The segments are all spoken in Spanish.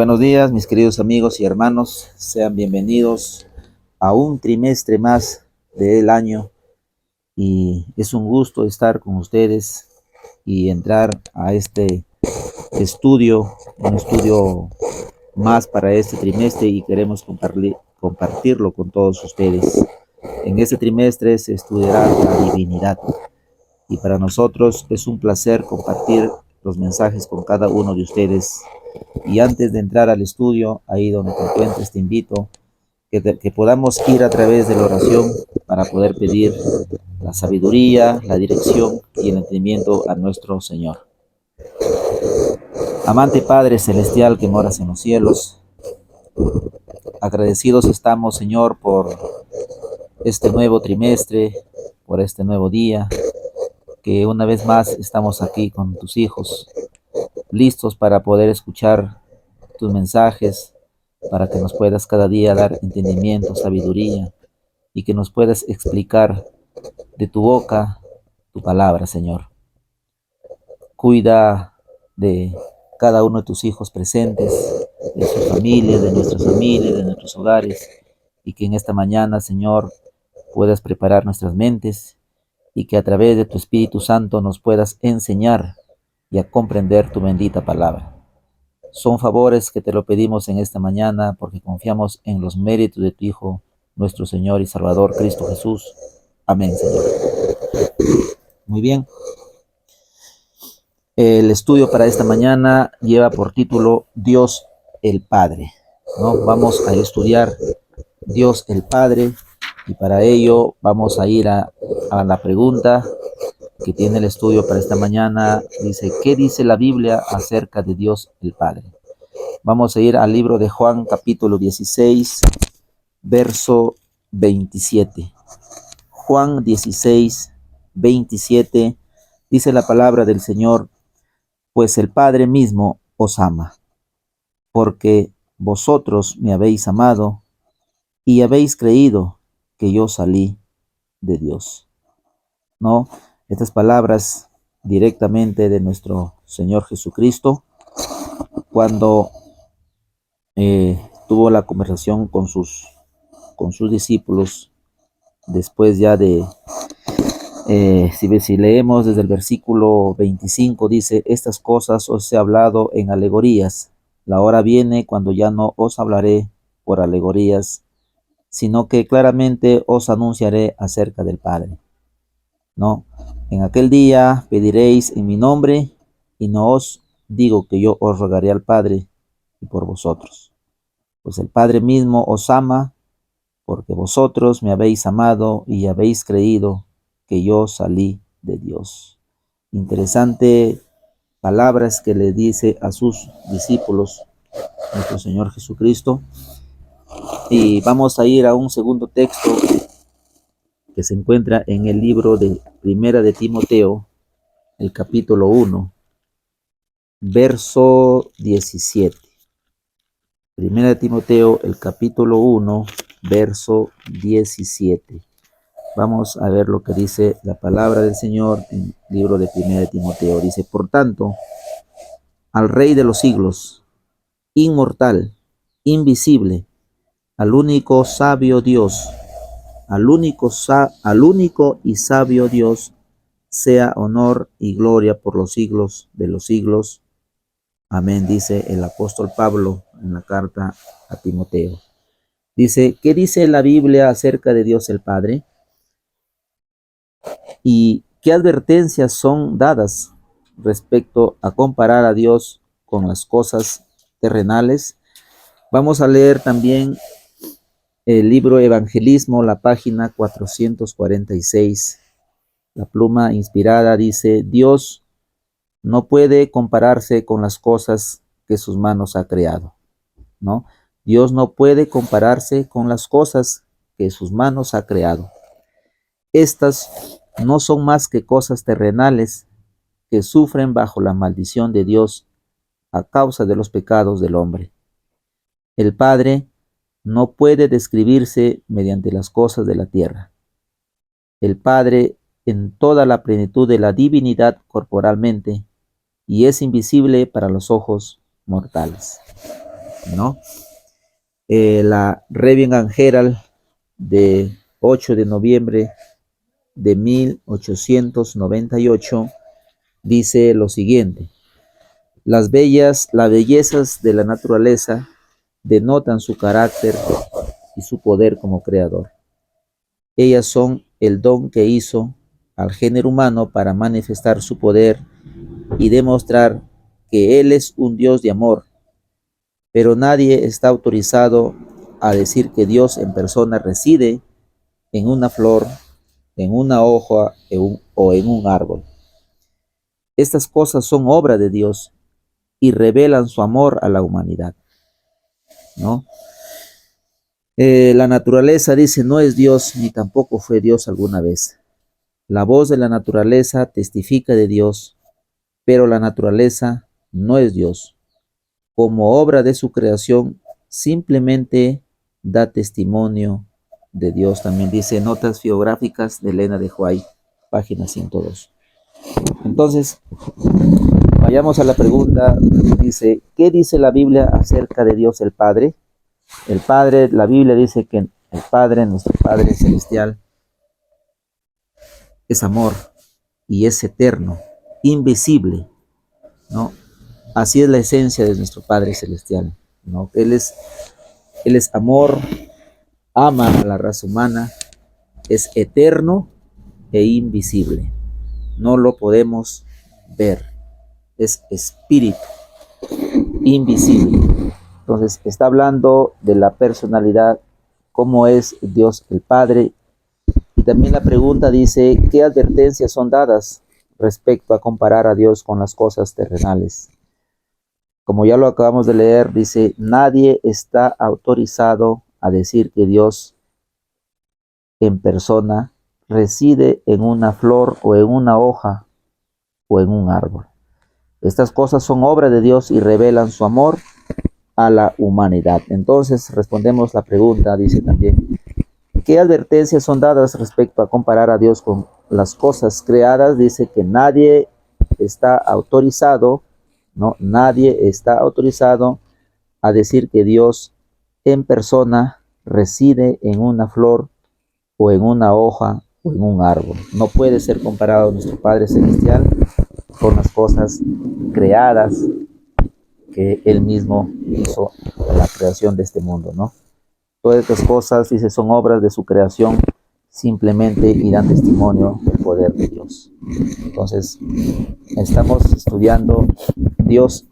Buenos días, mis queridos amigos y hermanos. Sean bienvenidos a un trimestre más del año y es un gusto estar con ustedes y entrar a este estudio, un estudio más para este trimestre y queremos compartirlo con todos ustedes. En este trimestre se estudiará la divinidad y para nosotros es un placer compartir los mensajes con cada uno de ustedes. Y antes de entrar al estudio, ahí donde te encuentres, te invito que podamos ir a través de la oración para poder pedir la sabiduría, la dirección y el entendimiento a nuestro Señor. Amante Padre Celestial que moras en los cielos, agradecidos estamos, Señor, por este nuevo trimestre, por este nuevo día, que una vez más estamos aquí con tus hijos, listos para poder escuchar tus mensajes, para que nos puedas cada día dar entendimiento, sabiduría, y que nos puedas explicar de tu boca tu palabra, Señor. Cuida de cada uno de tus hijos presentes, de sus familias, de nuestras familias, de nuestros hogares, y que en esta mañana, Señor, puedas preparar nuestras mentes y que a través de tu Espíritu Santo nos puedas enseñar y a comprender tu bendita palabra. Son favores que te lo pedimos en esta mañana porque confiamos en los méritos de tu Hijo, nuestro Señor y Salvador, Cristo Jesús. Amén, Señor. Muy bien. El estudio para esta mañana lleva por título Dios el Padre, ¿no? Vamos a estudiar Dios el Padre y para ello vamos a ir a la pregunta que tiene el estudio para esta mañana. Dice, ¿qué dice la Biblia acerca de Dios el Padre? Vamos a ir al libro de Juan, capítulo 16, verso 27. Juan 16, 27, dice la palabra del Señor, pues el Padre mismo os ama, porque vosotros me habéis amado y habéis creído que yo salí de Dios. ¿No? Estas palabras directamente de nuestro Señor Jesucristo, cuando tuvo la conversación con sus discípulos, después ya de, si leemos desde el versículo 25, dice, estas cosas os he hablado en alegorías, la hora viene cuando ya no os hablaré por alegorías, sino que claramente os anunciaré acerca del Padre. ¿No? En aquel día pediréis en mi nombre, y no os digo que yo os rogaré al Padre y por vosotros, pues el Padre mismo os ama, porque vosotros me habéis amado y habéis creído que yo salí de Dios. Interesante palabras que le dice a sus discípulos nuestro Señor Jesucristo. Y vamos a ir a un segundo texto que se encuentra en el libro de Primera de Timoteo, el capítulo 1, verso 17. Primera de Timoteo, el capítulo 1, verso 17. Vamos a ver lo que dice la palabra del Señor en el libro de Primera de Timoteo. Dice, por tanto, al Rey de los siglos, inmortal, invisible, al único sabio Dios, al único y sabio Dios, sea honor y gloria por los siglos de los siglos. Amén, dice el apóstol Pablo en la carta a Timoteo. Dice, ¿qué dice la Biblia acerca de Dios el Padre? ¿Y qué advertencias son dadas respecto a comparar a Dios con las cosas terrenales? Vamos a leer también el libro Evangelismo, la página 446. La pluma inspirada dice, Dios no puede compararse con las cosas que sus manos ha creado, ¿no? Dios no puede compararse con las cosas que sus manos ha creado. Estas no son más que cosas terrenales que sufren bajo la maldición de Dios a causa de los pecados del hombre. El Padre no puede describirse mediante las cosas de la tierra. El Padre en toda la plenitud de la divinidad corporalmente y es invisible para los ojos mortales. ¿no? La Review Herald de 8 de noviembre de 1898 dice lo siguiente: las bellezas de la naturaleza denotan su carácter y su poder como creador. Ellas son el don que hizo al género humano para manifestar su poder y demostrar que Él es un Dios de amor, pero nadie está autorizado a decir que Dios en persona reside en una flor, en una hoja o en un árbol. Estas cosas son obra de Dios y revelan su amor a la humanidad, ¿no? La naturaleza, dice, no es Dios ni tampoco fue Dios alguna vez. La voz de la naturaleza testifica de Dios, pero la naturaleza no es Dios. Como obra de su creación, simplemente da testimonio de Dios. También dice Notas Biográficas de Elena de White, página 102. Entonces, vayamos a la pregunta. Dice, ¿qué dice la Biblia acerca de Dios el Padre? El Padre, la Biblia dice que el Padre, nuestro Padre celestial, es amor y es eterno, invisible, ¿no? Así es la esencia de nuestro Padre celestial, ¿no? Él es amor, ama a la raza humana, es eterno e invisible. No lo podemos ver, es espíritu, invisible. Entonces está hablando de la personalidad, cómo es Dios el Padre. Y también la pregunta dice, ¿qué advertencias son dadas respecto a comparar a Dios con las cosas terrenales? Como ya lo acabamos de leer, dice, nadie está autorizado a decir que Dios en persona reside en una flor o en una hoja o en un árbol. Estas cosas son obra de Dios y revelan su amor a la humanidad. Entonces respondemos la pregunta, dice también, ¿qué advertencias son dadas respecto a comparar a Dios con las cosas creadas? Dice que nadie está autorizado, ¿no? Nadie está autorizado a decir que Dios en persona reside en una flor o en una hoja o en un árbol. No puede ser comparado nuestro Padre Celestial con las cosas creadas que Él mismo hizo a la creación de este mundo, ¿no? Todas estas cosas, dice, son obras de su creación simplemente y dan testimonio del poder de Dios. Entonces, estamos estudiando Dios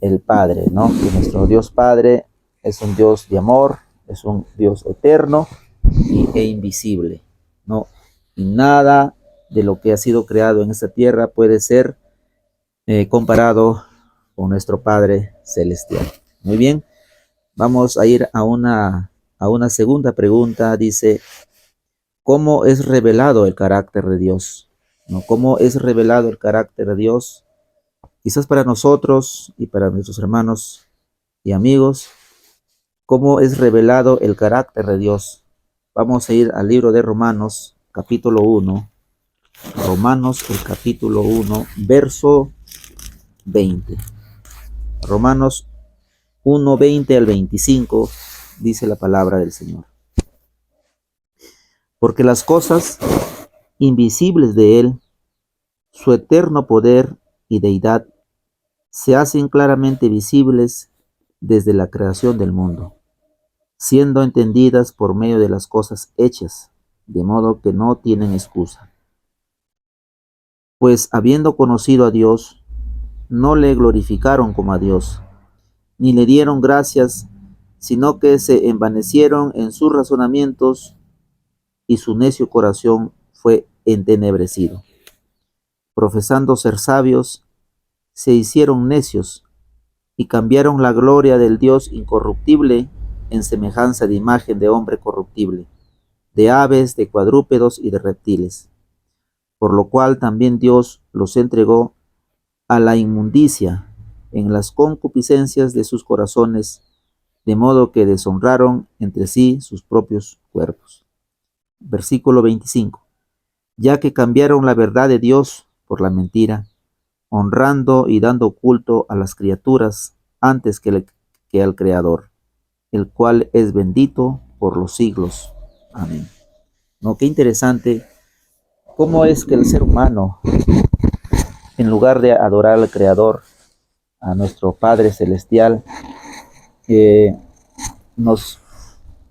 el Padre, ¿no? Que nuestro Dios Padre es un Dios de amor, es un Dios eterno e invisible, ¿no? Y nada de lo que ha sido creado en esta tierra puede ser comparado con nuestro Padre Celestial. Muy bien, vamos a ir a una segunda pregunta. Dice, ¿cómo es revelado el carácter de Dios? ¿No? ¿Cómo es revelado el carácter de Dios? Quizás para nosotros y para nuestros hermanos y amigos, ¿cómo es revelado el carácter de Dios? Vamos a ir al libro de Romanos, capítulo 1. Romanos, el capítulo 1, verso 20. Romanos 1, 20 al 25, dice la palabra del Señor. Porque las cosas invisibles de Él, su eterno poder y deidad, se hacen claramente visibles desde la creación del mundo, siendo entendidas por medio de las cosas hechas, de modo que no tienen excusa. Pues habiendo conocido a Dios, no le glorificaron como a Dios, ni le dieron gracias, sino que se envanecieron en sus razonamientos, y su necio corazón fue entenebrecido. Profesando ser sabios, se hicieron necios, y cambiaron la gloria del Dios incorruptible en semejanza de imagen de hombre corruptible, de aves, de cuadrúpedos y de reptiles. Por lo cual también Dios los entregó a la inmundicia en las concupiscencias de sus corazones, de modo que deshonraron entre sí sus propios cuerpos. Versículo 25. Ya que cambiaron la verdad de Dios por la mentira, honrando y dando culto a las criaturas antes que que al Creador, el cual es bendito por los siglos. Amén. ¿No? Qué interesante cómo es que el ser humano, en lugar de adorar al Creador, a nuestro Padre Celestial, eh, nos,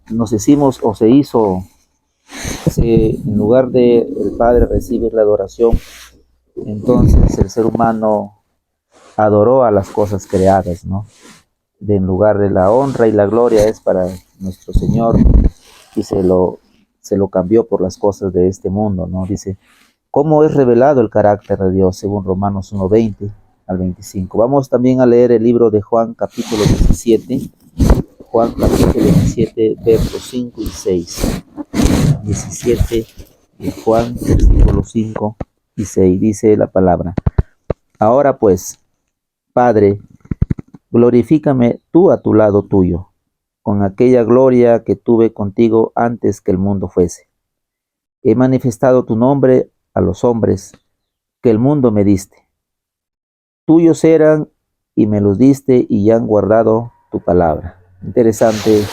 nos hicimos o se hizo, en lugar de el Padre recibir la adoración, entonces el ser humano adoró a las cosas creadas, ¿no? En lugar de la honra y la gloria es para nuestro Señor, y se lo cambió por las cosas de este mundo, ¿no? Dice, ¿cómo es revelado el carácter de Dios? Según Romanos 1:20 al 25. Vamos también a leer el libro de Juan, capítulo 17. Juan, capítulo 17, versos 5 y 6. 17 de Juan, versículos 5 y 6. Dice la palabra: Ahora pues, Padre, glorifícame tú a tu lado tuyo, con aquella gloria que tuve contigo antes que el mundo fuese. He manifestado tu nombre a los hombres que el mundo me diste. Tuyos eran y me los diste y han guardado tu palabra. Interesante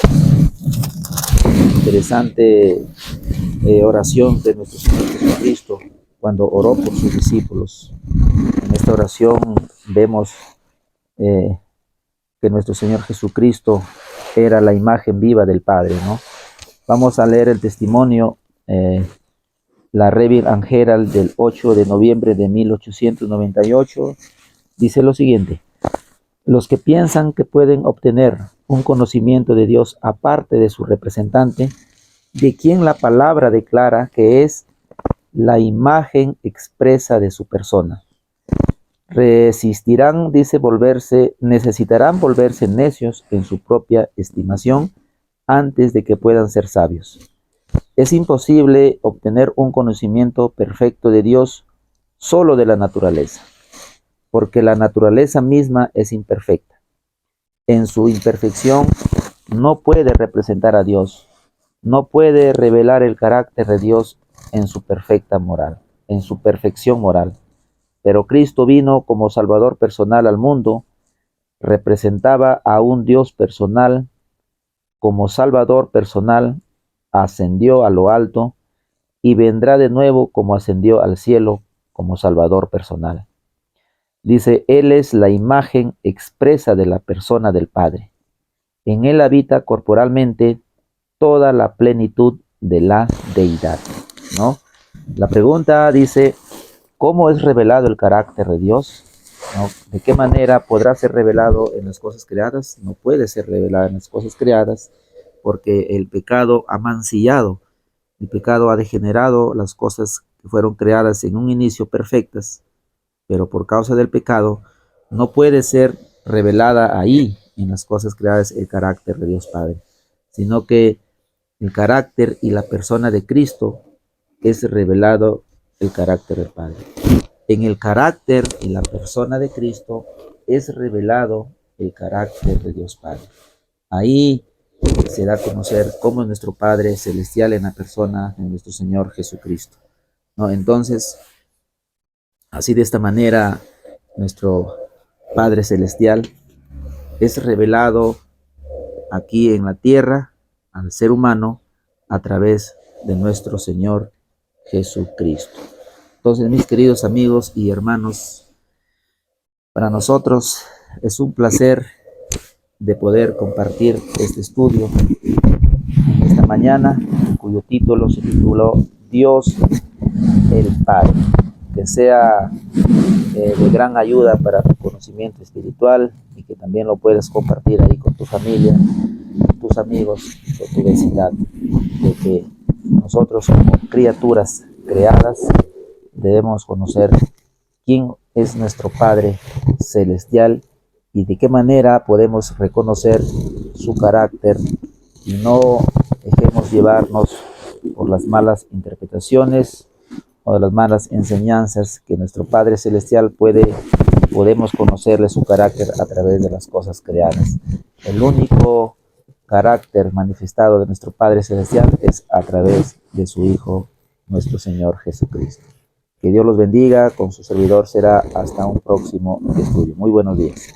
oración de nuestro Señor Jesucristo cuando oró por sus discípulos. En esta oración vemos que nuestro Señor Jesucristo era la imagen viva del Padre, ¿no? Vamos a leer el testimonio, la Revir Angel del 8 de noviembre de 1898. Dice lo siguiente: los que piensan que pueden obtener un conocimiento de Dios aparte de su representante, de quien la palabra declara que es la imagen expresa de su persona, necesitarán volverse necios en su propia estimación antes de que puedan ser sabios. Es imposible obtener un conocimiento perfecto de Dios solo de la naturaleza, porque la naturaleza misma es imperfecta. En su imperfección no puede representar a Dios, no puede revelar el carácter de Dios en su perfección moral. Pero Cristo vino como Salvador personal al mundo, representaba a un Dios personal, como Salvador personal, ascendió a lo alto y vendrá de nuevo como ascendió al cielo como Salvador personal. Dice, Él es la imagen expresa de la persona del Padre. En Él habita corporalmente toda la plenitud de la deidad, ¿no? La pregunta dice, ¿cómo es revelado el carácter de Dios? ¿No? ¿De qué manera podrá ser revelado en las cosas creadas? No puede ser revelado en las cosas creadas porque el pecado ha mancillado, el pecado ha degenerado las cosas que fueron creadas en un inicio perfectas, pero por causa del pecado no puede ser revelada ahí en las cosas creadas el carácter de Dios Padre, sino que el carácter y la persona de Cristo es revelado el carácter del Padre. En el carácter y la persona de Cristo es revelado el carácter de Dios Padre. Ahí se da a conocer cómo es nuestro Padre Celestial en la persona de nuestro Señor Jesucristo, ¿no? Entonces, así de esta manera, nuestro Padre Celestial es revelado aquí en la tierra al ser humano a través de nuestro Señor Jesucristo. Entonces, mis queridos amigos y hermanos, para nosotros es un placer de poder compartir este estudio en esta mañana, cuyo título se tituló Dios el Padre. Que sea de gran ayuda para tu conocimiento espiritual y que también lo puedas compartir ahí con tu familia, con tus amigos, con tu vecindad, de que nosotros como criaturas creadas debemos conocer quién es nuestro Padre Celestial y de qué manera podemos reconocer su carácter y no dejemos llevarnos por las malas interpretaciones o de las malas enseñanzas que nuestro Padre Celestial podemos conocerle su carácter a través de las cosas creadas. El único carácter manifestado de nuestro Padre Celestial es a través de su Hijo, nuestro Señor Jesucristo. Que Dios los bendiga, con su servidor será hasta un próximo estudio. Muy buenos días.